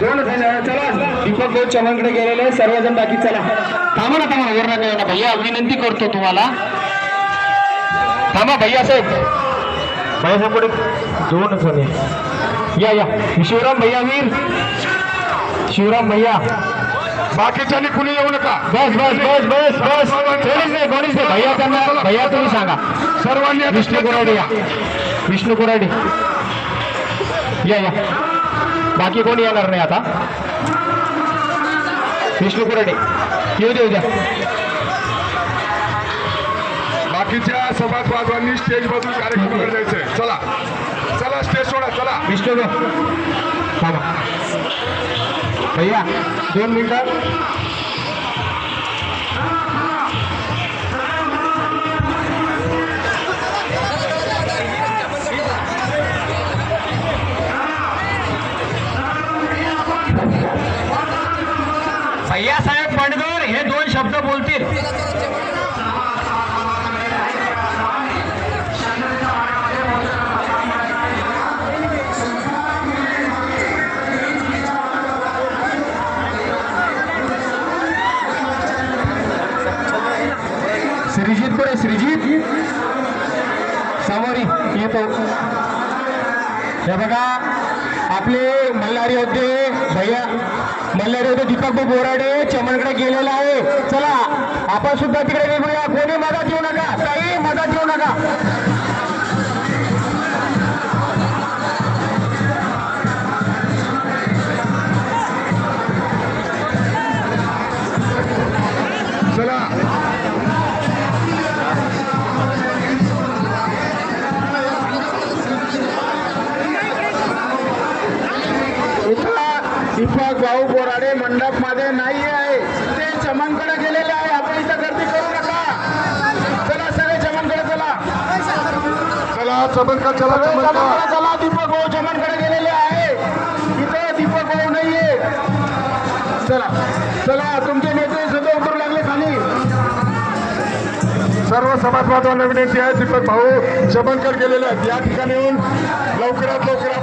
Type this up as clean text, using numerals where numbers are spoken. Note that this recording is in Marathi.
दोन चला दीपक भाऊ चमनकडे गेलेले सर्वजण बाकी चला थांबा ना वर नका भैया विनंती करतो तुम्हाला थांबा भैया साहेब माझ्यापुढे दोन जण या शिवराम भैया वीर शिवराम भैया बाकीच्यानी कुणी येऊ नका बस कोणीच नाही भैया त्यांना भैया तुम्ही सांगा सर्वांनी विष्णू कोराडे या विष्णू कोराडे या बाकी कोणी येणार नाही आता विष्णू कोराडे येऊ द्या बाकीच्या सभासदांनी स्टेज मधून कार्यक्रमाकडे जायचंय चला चला स्टेज सोडा चला विष्णू थांबा भैया 2 मिनिटं भैया साहेब पडगर हे 2 शब्द बोलतील श्रीजित सामोरी येतो हे बघा आपले मल्हारी होते भैया मल्हारी होते दीपक भाऊ बोराडे चमनकडे गेलेला आहे चला आपण सुद्धा तिकडे निघूया कोणी मदत येऊ नका काही मदत येऊ नका चला दीपक भाऊ बोराडे मंडप मध्ये नाही आहे ते चमनकडे गेलेले आहे आपण इथं गर्दी करू नका चला सगळे चमनकडे चला चला दीपक भाऊ चमनकडे गेलेले आहे इथे दीपक भाऊ नाहीये चला तुमचे नेते सुद्धा उतरू लागले खाली सर्व समाजवादांना विनंती आहे दीपक भाऊ चमनकडे गेलेले आहेत या ठिकाणी येऊन लवकरात लवकर